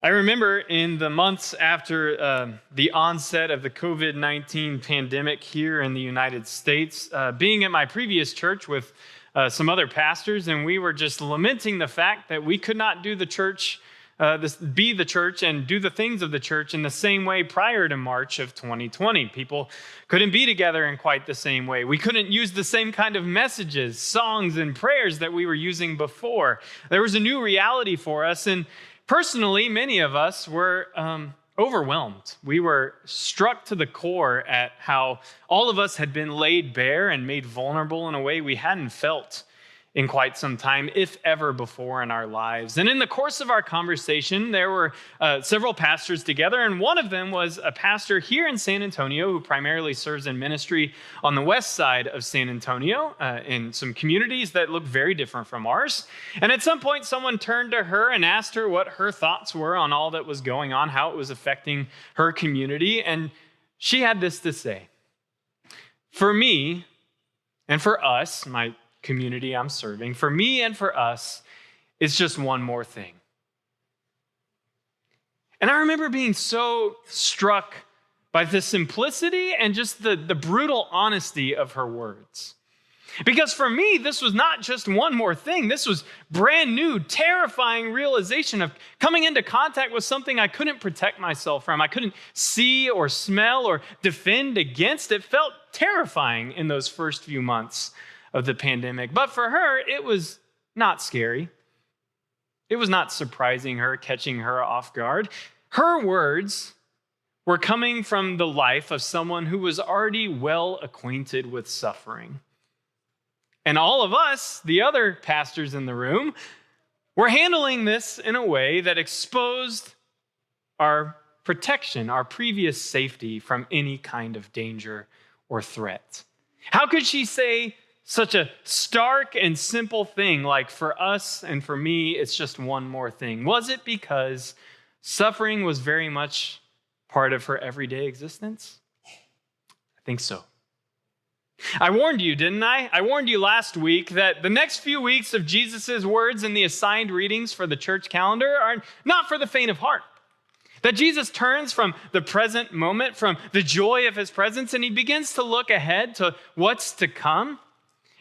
I remember in the months after the onset of the COVID-19 pandemic here in the United States, being at my previous church with some other pastors, and we were just lamenting the fact that we could not do the church, be the church and do the things of the church in the same way prior to March of 2020. People couldn't be together in quite the same way. We couldn't use the same kind of messages, songs, and prayers that we were using before. There was a new reality for us, and personally, many of us were overwhelmed. We were struck to the core at how all of us had been laid bare and made vulnerable in a way we hadn't felt in quite some time, if ever before in our lives. And in the course of our conversation, there were several pastors together, and one of them was a pastor here in San Antonio who primarily serves in ministry on the west side of San Antonio in some communities that look very different from ours. And at some point, someone turned to her and asked her what her thoughts were on all that was going on, how it was affecting her community. And she had this to say: "For me and for us, my community I'm serving, for me and for us, it's just one more thing." And I remember being so struck by the simplicity and just the brutal honesty of her words. Because for me, this was not just one more thing. This was brand new, terrifying realization of coming into contact with something I couldn't protect myself from. I couldn't see or smell or defend against. It felt terrifying in those first few months of the pandemic. But for her, it was not scary. It was not surprising her, catching her off guard. Her words were coming from the life of someone who was already well acquainted with suffering. And all of us, the other pastors in the room, were handling this in a way that exposed our protection, our previous safety from any kind of danger or threat. How could she say such a stark and simple thing like, "For us and for me, it's just one more thing"? Was it because suffering was very much part of her everyday existence? I think so. I warned you, didn't I? I warned you last week that the next few weeks of Jesus' words in the assigned readings for the church calendar are not for the faint of heart. That Jesus turns from the present moment, from the joy of his presence, and he begins to look ahead to what's to come.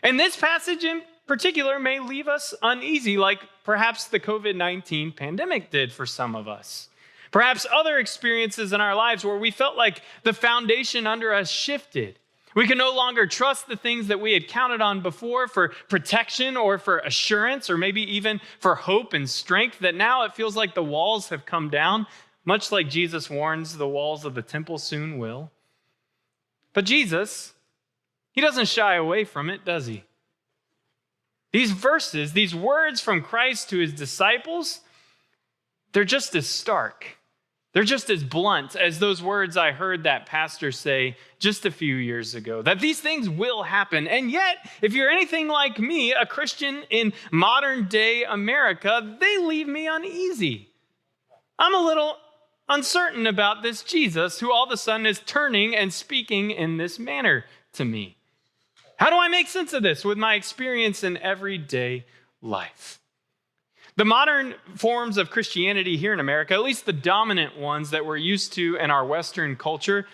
And this passage in particular may leave us uneasy, like perhaps the COVID-19 pandemic did for some of us. Perhaps other experiences in our lives where we felt like the foundation under us shifted. We can no longer trust the things that we had counted on before for protection or for assurance or maybe even for hope and strength, that now it feels like the walls have come down, much like Jesus warns the walls of the temple soon will. But Jesus, he doesn't shy away from it, does he? These verses, these words from Christ to his disciples, they're just as stark. They're just as blunt as those words I heard that pastor say just a few years ago, that these things will happen. And yet, if you're anything like me, a Christian in modern day America, they leave me uneasy. I'm a little uncertain about this Jesus who all of a sudden is turning and speaking in this manner to me. How do I make sense of this with my experience in everyday life? The modern forms of Christianity here in America, at least the dominant ones that we're used to in our Western culture,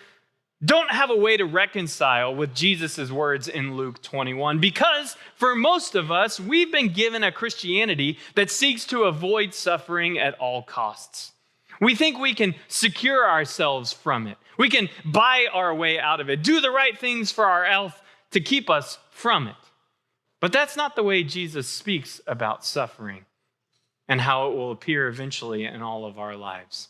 don't have a way to reconcile with Jesus' words in Luke 21, because for most of us, we've been given a Christianity that seeks to avoid suffering at all costs. We think we can secure ourselves from it. We can buy our way out of it, do the right things for our health to keep us from it. But that's not the way Jesus speaks about suffering and how it will appear eventually in all of our lives.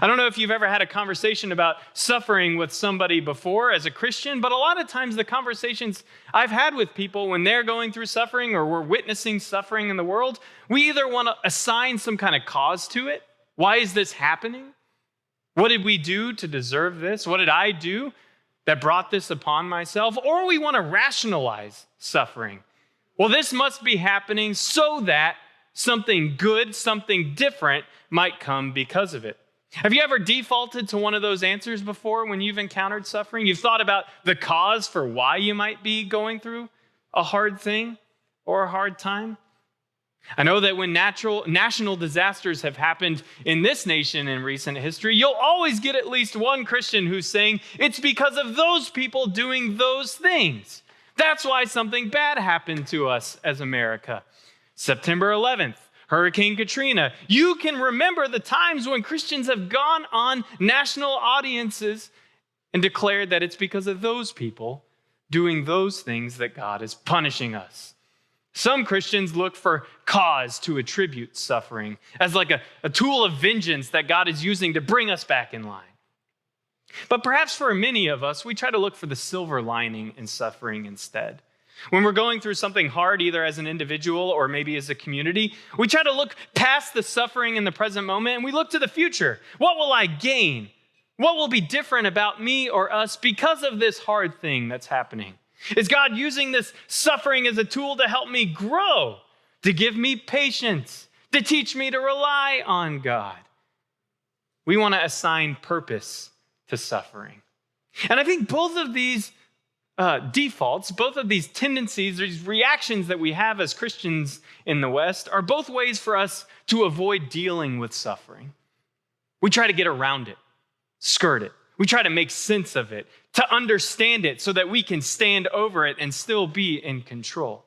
I don't know if you've ever had a conversation about suffering with somebody before as a Christian, but a lot of times the conversations I've had with people when they're going through suffering or we're witnessing suffering in the world, we either want to assign some kind of cause to it. Why is this happening? What did we do to deserve this? What did I do that brought this upon myself? Or we want to rationalize suffering. Well, this must be happening so that something good, something different might come because of it. Have you ever defaulted to one of those answers before when you've encountered suffering? You've thought about the cause for why you might be going through a hard thing or a hard time? I know that when national disasters have happened in this nation in recent history, you'll always get at least one Christian who's saying it's because of those people doing those things. That's why something bad happened to us as America. September 11th, Hurricane Katrina. You can remember the times when Christians have gone on national audiences and declared that it's because of those people doing those things that God is punishing us. Some Christians look for cause to attribute suffering as like a tool of vengeance that God is using to bring us back in line. But perhaps for many of us, we try to look for the silver lining in suffering instead. When we're going through something hard, either as an individual or maybe as a community, we try to look past the suffering in the present moment and we look to the future. What will I gain? What will be different about me or us because of this hard thing that's happening? Is God using this suffering as a tool to help me grow, to give me patience, to teach me to rely on God? We want to assign purpose to suffering. And I think both of these defaults, both of these tendencies, these reactions that we have as Christians in the West are both ways for us to avoid dealing with suffering. We try to get around it, skirt it. We try to make sense of it, to understand it so that we can stand over it and still be in control.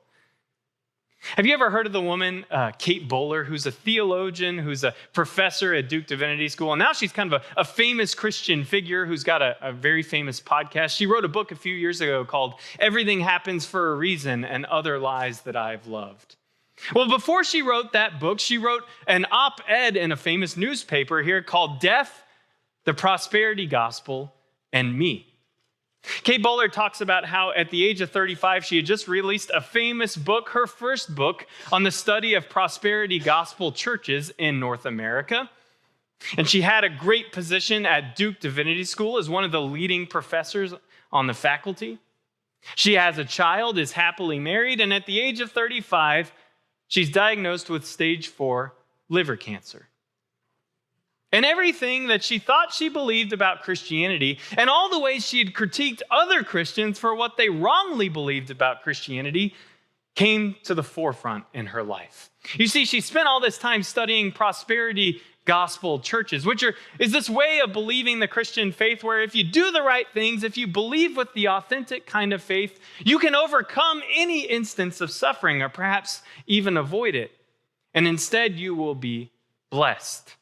Have you ever heard of the woman, Kate Bowler, who's a theologian, who's a professor at Duke Divinity School? And now she's kind of a famous Christian figure who's got a very famous podcast. She wrote a book a few years ago called Everything Happens for a Reason and Other Lies That I've Loved. Well, before she wrote that book, she wrote an op-ed in a famous newspaper here called Death, the Prosperity Gospel, and Me. Kate Bowler talks about how at the age of 35, she had just released a famous book, her first book, on the study of prosperity gospel churches in North America. And she had a great position at Duke Divinity School as one of the leading professors on the faculty. She has a child, is happily married, and at the age of 35, she's diagnosed with stage 4 liver cancer. And everything that she thought she believed about Christianity and all the ways she had critiqued other Christians for what they wrongly believed about Christianity came to the forefront in her life. You see, she spent all this time studying prosperity gospel churches, which is this way of believing the Christian faith where if you do the right things, if you believe with the authentic kind of faith, you can overcome any instance of suffering or perhaps even avoid it. And instead, you will be blessed.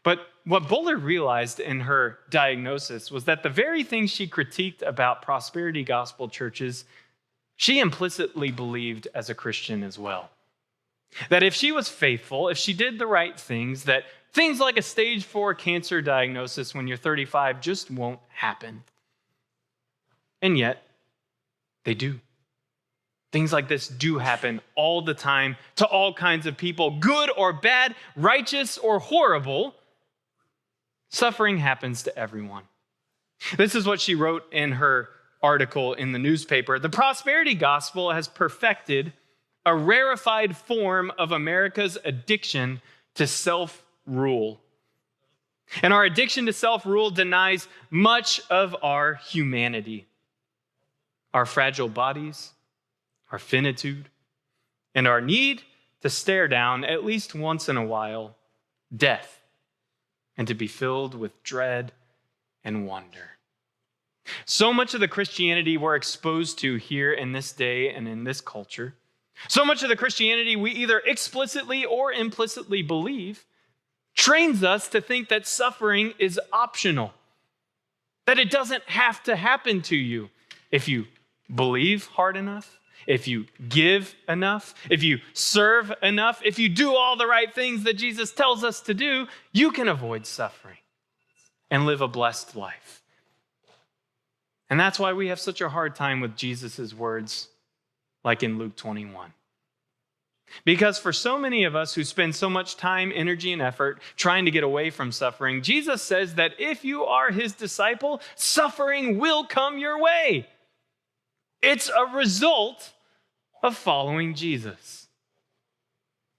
But what Bowler realized in her diagnosis was that the very things she critiqued about prosperity gospel churches, she implicitly believed as a Christian as well. That if she was faithful, if she did the right things, that things like a stage 4 cancer diagnosis when you're 35 just won't happen. And yet, they do. Things like this do happen all the time to all kinds of people, good or bad, righteous or horrible. Suffering happens to everyone. This is what she wrote in her article in the newspaper. The prosperity gospel has perfected a rarefied form of America's addiction to self-rule. And our addiction to self-rule denies much of our humanity, our fragile bodies, our finitude, and our need to stare down, at least once in a while, death, and to be filled with dread and wonder. So much of the Christianity we're exposed to here in this day and in this culture, so much of the Christianity we either explicitly or implicitly believe, trains us to think that suffering is optional, that it doesn't have to happen to you if you believe hard enough, if you give enough, if you serve enough, if you do all the right things that Jesus tells us to do, you can avoid suffering and live a blessed life. And that's why we have such a hard time with Jesus' words, like in Luke 21. Because for so many of us who spend so much time, energy, and effort trying to get away from suffering, Jesus says that if you are his disciple, suffering will come your way. It's a result of following Jesus.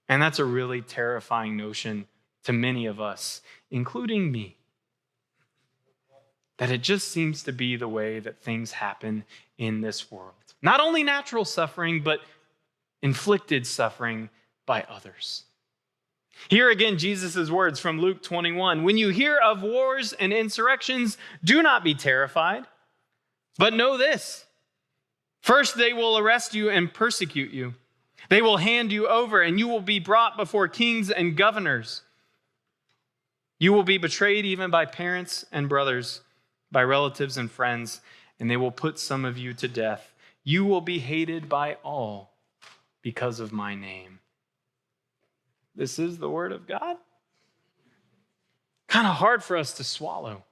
And that's a really terrifying notion to many of us, including me. That it just seems to be the way that things happen in this world. Not only natural suffering, but inflicted suffering by others. Here again, Jesus' words from Luke 21. When you hear of wars and insurrections, do not be terrified, but know this. First, they will arrest you and persecute you. They will hand you over, and you will be brought before kings and governors. You will be betrayed even by parents and brothers, by relatives and friends, and they will put some of you to death. You will be hated by all because of my name. This is the word of God. Kind of hard for us to swallow.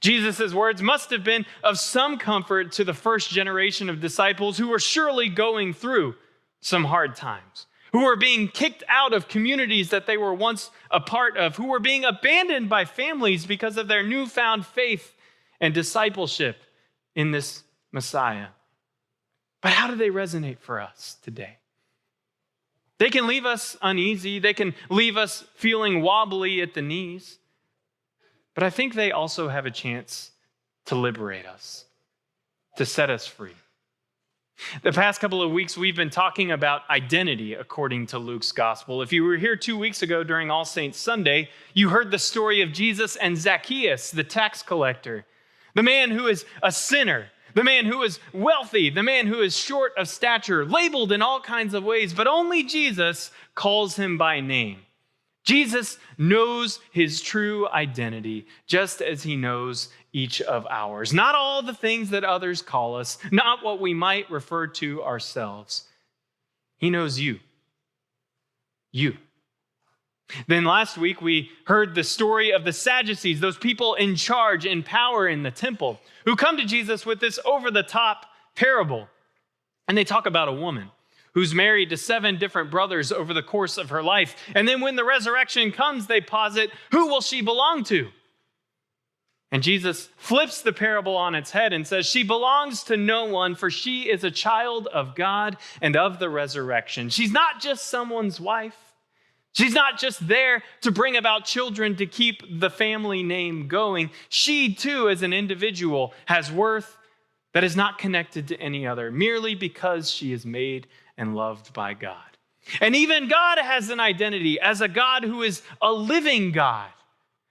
Jesus' words must have been of some comfort to the first generation of disciples who were surely going through some hard times, who were being kicked out of communities that they were once a part of, who were being abandoned by families because of their newfound faith and discipleship in this Messiah. But how do they resonate for us today? They can leave us uneasy. They can leave us feeling wobbly at the knees. But I think they also have a chance to liberate us, to set us free. The past couple of weeks, we've been talking about identity according to Luke's gospel. If you were here 2 weeks ago during All Saints Sunday, you heard the story of Jesus and Zacchaeus, the tax collector, the man who is a sinner, the man who is wealthy, the man who is short of stature, labeled in all kinds of ways, but only Jesus calls him by name. Jesus knows his true identity, just as he knows each of ours. Not all the things that others call us, not what we might refer to ourselves. He knows you. You. Then last week, we heard the story of the Sadducees, those people in charge, in power in the temple, who come to Jesus with this over-the-top parable. And they talk about a woman who's married to 7 different brothers over the course of her life. And then when the resurrection comes, they posit, who will she belong to? And Jesus flips the parable on its head and says, she belongs to no one, for she is a child of God and of the resurrection. She's not just someone's wife. She's not just there to bring about children to keep the family name going. She, too, as an individual, has worth that is not connected to any other, merely because she is made and loved by God. And even God has an identity as a God who is a living God,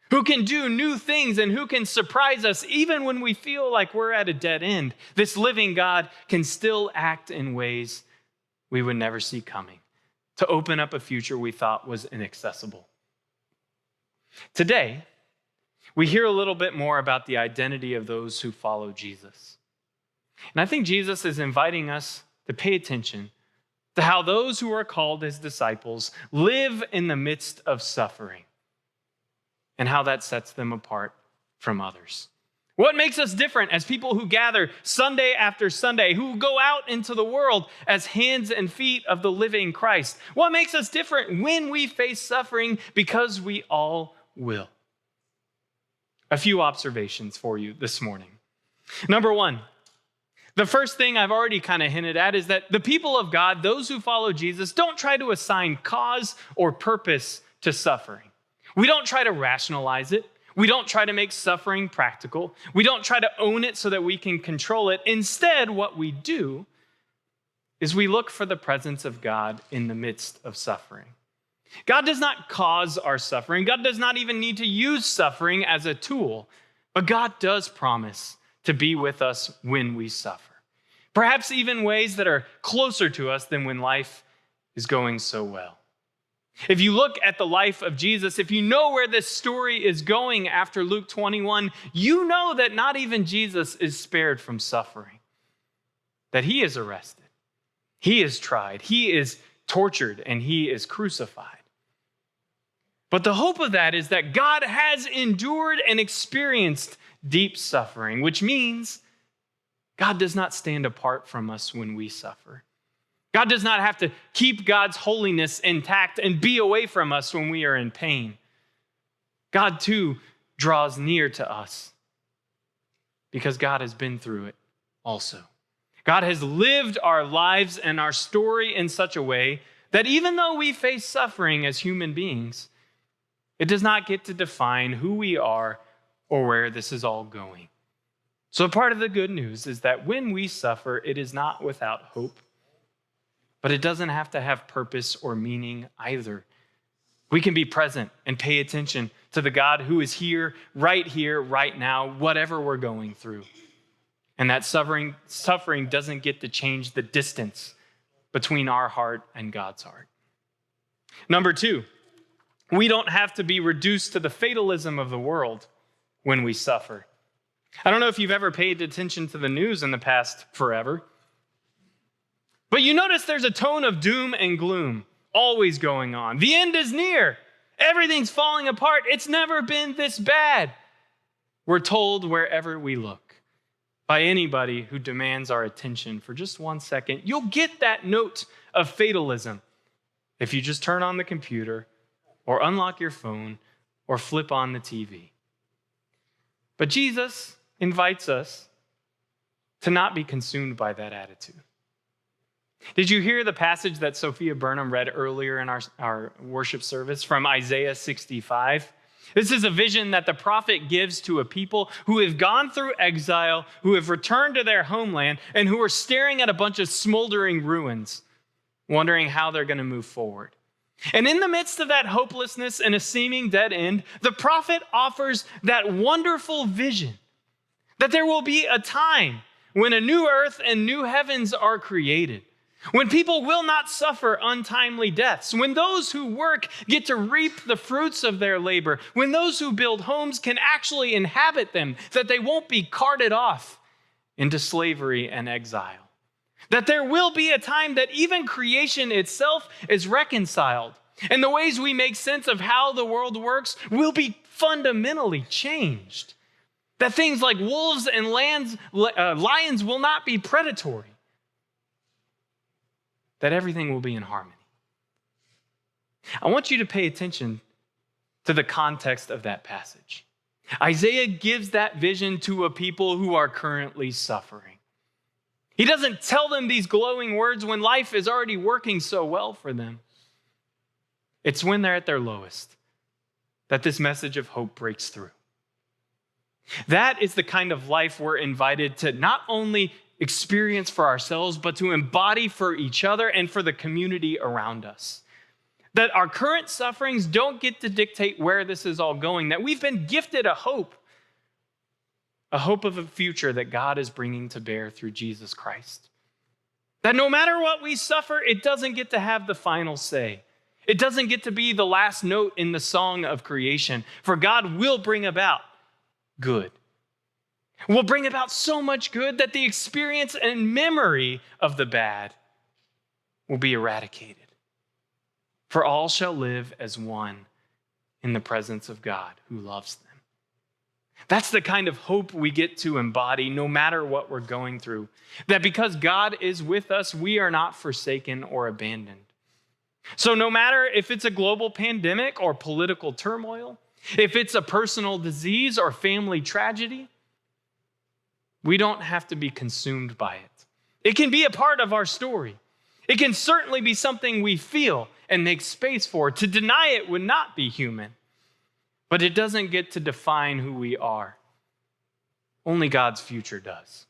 who can do new things and who can surprise us even when we feel like we're at a dead end. This living God can still act in ways we would never see coming, to open up a future we thought was inaccessible. Today, we hear a little bit more about the identity of those who follow Jesus. And I think Jesus is inviting us to pay attention to how those who are called his disciples live in the midst of suffering and how that sets them apart from others. What makes us different as people who gather Sunday after Sunday, who go out into the world as hands and feet of the living Christ? What makes us different when we face suffering? Because we all will. A few observations for you this morning. Number one, the first thing I've already kind of hinted at is that the people of God, those who follow Jesus, don't try to assign cause or purpose to suffering. We don't try to rationalize it. We don't try to make suffering practical. We don't try to own it so that we can control it. Instead, what we do is we look for the presence of God in the midst of suffering. God does not cause our suffering. God does not even need to use suffering as a tool. But God does promise to be with us when we suffer. Perhaps even ways that are closer to us than when life is going so well. If you look at the life of Jesus, if you know where this story is going after Luke 21, you know that not even Jesus is spared from suffering. That he is arrested, he is tried, he is tortured, and he is crucified. But the hope of that is that God has endured and experienced deep suffering, which means God does not stand apart from us when we suffer. God does not have to keep God's holiness intact and be away from us when we are in pain. God, too, draws near to us because God has been through it also. God has lived our lives and our story in such a way that even though we face suffering as human beings, it does not get to define who we are or where this is all going. So part of the good news is that when we suffer, it is not without hope. but it doesn't have to have purpose or meaning either. We can be present and pay attention to the God who is here, right now, whatever we're going through. And that suffering doesn't get to change the distance between our heart and God's heart. Number 2, we don't have to be reduced to the fatalism of the world when we suffer. I don't know if you've ever paid attention to the news in the past forever, but you notice there's a tone of doom and gloom always going on. The end is near. Everything's falling apart. It's never been this bad. We're told wherever we look by anybody who demands our attention for just 1 second. You'll get that note of fatalism if you just turn on the computer or unlock your phone or flip on the TV. But Jesus invites us to not be consumed by that attitude. Did you hear the passage that Sophia Burnham read earlier in our worship service from Isaiah 65? This is a vision that the prophet gives to a people who have gone through exile, who have returned to their homeland, and who are staring at a bunch of smoldering ruins, wondering how they're going to move forward. And in the midst of that hopelessness and a seeming dead end, the prophet offers that wonderful vision that there will be a time when a new earth and new heavens are created, when people will not suffer untimely deaths, when those who work get to reap the fruits of their labor, when those who build homes can actually inhabit them, that they won't be carted off into slavery and exile. That there will be a time that even creation itself is reconciled, and the ways we make sense of how the world works will be fundamentally changed. That things like wolves and lions will not be predatory. That everything will be in harmony. I want you to pay attention to the context of that passage. Isaiah gives that vision to a people who are currently suffering. He doesn't tell them these glowing words when life is already working so well for them. It's when they're at their lowest that this message of hope breaks through. That is the kind of life we're invited to not only experience for ourselves, but to embody for each other and for the community around us. That our current sufferings don't get to dictate where this is all going, that we've been gifted a hope of a future that God is bringing to bear through Jesus Christ. That no matter what we suffer, it doesn't get to have the final say. It doesn't get to be the last note in the song of creation, for God will bring about good. Will bring about so much good that the experience and memory of the bad will be eradicated. For all shall live as one in the presence of God who loves them. That's the kind of hope we get to embody no matter what we're going through. That because God is with us, we are not forsaken or abandoned. So no matter if it's a global pandemic or political turmoil, if it's a personal disease or family tragedy, we don't have to be consumed by it. It can be a part of our story. It can certainly be something we feel and make space for. To deny it would not be human. But it doesn't get to define who we are. Only God's future does.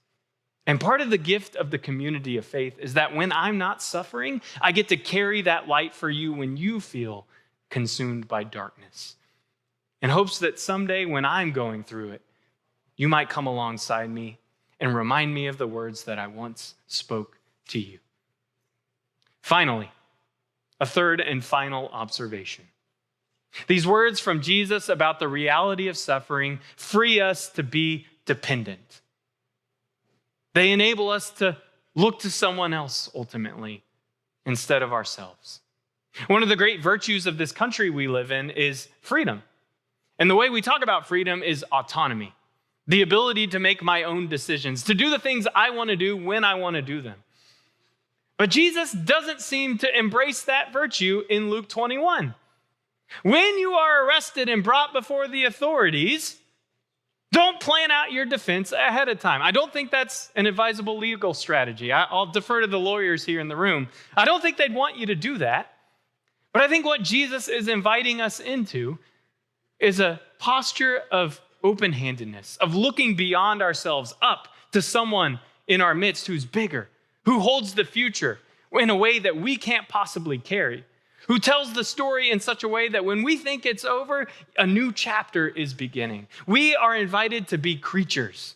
And part of the gift of the community of faith is that when I'm not suffering, I get to carry that light for you when you feel consumed by darkness. In hopes that someday when I'm going through it, you might come alongside me and remind me of the words that I once spoke to you. Finally, a third and final observation. These words from Jesus about the reality of suffering free us to be dependent. They enable us to look to someone else ultimately instead of ourselves. One of the great virtues of this country we live in is freedom. And the way we talk about freedom is autonomy. The ability to make my own decisions, to do the things I want to do when I want to do them. But Jesus doesn't seem to embrace that virtue in Luke 21. When you are arrested and brought before the authorities, don't plan out your defense ahead of time. I don't think that's an advisable legal strategy. I'll defer to the lawyers here in the room. I don't think they'd want you to do that. But I think what Jesus is inviting us into is a posture of open-handedness, of looking beyond ourselves up to someone in our midst who's bigger, who holds the future, in a way that we can't possibly carry, who tells the story in such a way that when we think it's over, a new chapter is beginning. We are invited to be creatures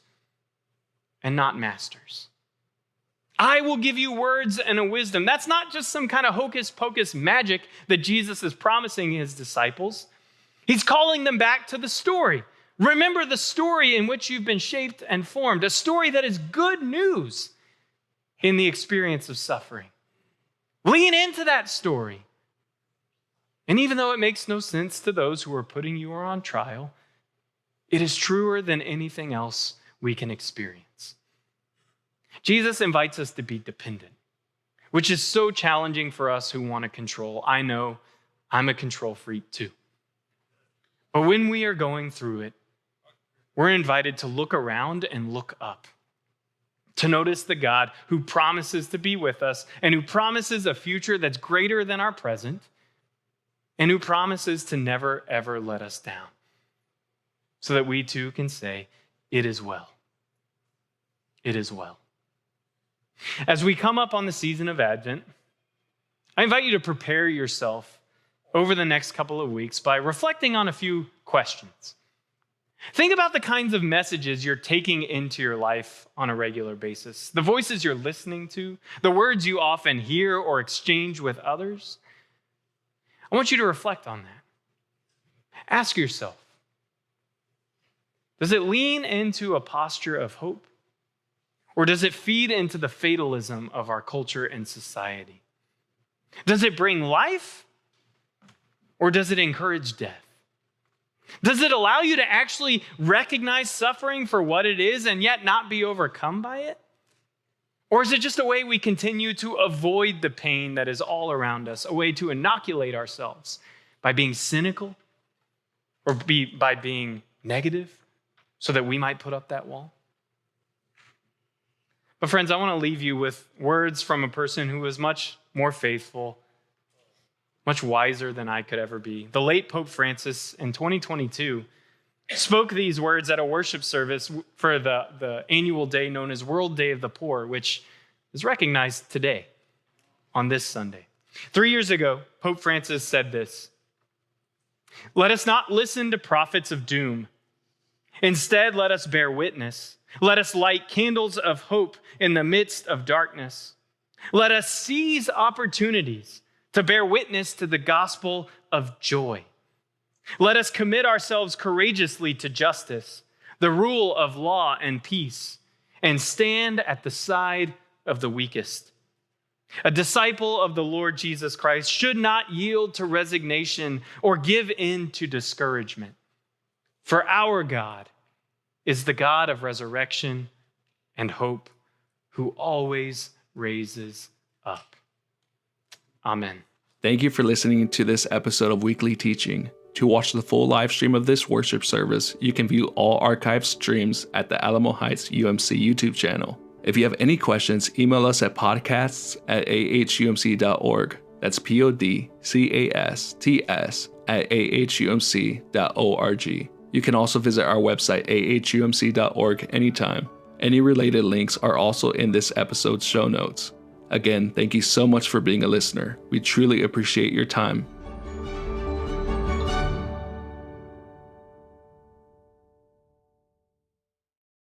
and not masters. I will give you words and a wisdom. That's not just some kind of hocus pocus magic that Jesus is promising his disciples. He's calling them back to the story. Remember the story in which you've been shaped and formed, a story that is good news in the experience of suffering. Lean into that story. And even though it makes no sense to those who are putting you on trial, it is truer than anything else we can experience. Jesus invites us to be dependent, which is so challenging for us who want to control. I know I'm a control freak too. But when we are going through it, we're invited to look around and look up, to notice the God who promises to be with us and who promises a future that's greater than our present and who promises to never, ever let us down so that we too can say, it is well. It is well. As we come up on the season of Advent, I invite you to prepare yourself over the next couple of weeks by reflecting on a few questions. Think about the kinds of messages you're taking into your life on a regular basis, the voices you're listening to, the words you often hear or exchange with others. I want you to reflect on that. Ask yourself, does it lean into a posture of hope? Or does it feed into the fatalism of our culture and society? Does it bring life? Or does it encourage death? Does it allow you to actually recognize suffering for what it is and yet not be overcome by it? Or is it just a way we continue to avoid the pain that is all around us, a way to inoculate ourselves by being cynical or by being negative so that we might put up that wall? But friends, I want to leave you with words from a person who was much more faithful, much wiser than I could ever be. The late Pope Francis in 2022 spoke these words at a worship service for the annual day known as World Day of the Poor, which is recognized today on this Sunday. 3 years ago, Pope Francis said this: "Let us not listen to prophets of doom. Instead, let us bear witness. Let us light candles of hope in the midst of darkness. Let us seize opportunities to bear witness to the gospel of joy. Let us commit ourselves courageously to justice, the rule of law and peace, and stand at the side of the weakest. A disciple of the Lord Jesus Christ should not yield to resignation or give in to discouragement. For our God is the God of resurrection and hope, who always raises up." Amen. Thank you for listening to this episode of Weekly Teaching. To watch the full live stream of this worship service, you can view all archived streams at the Alamo Heights UMC YouTube channel. If you have any questions, email us at podcasts@ahumc.org. That's podcasts@ahumc.org. You can also visit our website, ahumc.org, anytime. Any related links are also in this episode's show notes. Again, thank you so much for being a listener. We truly appreciate your time.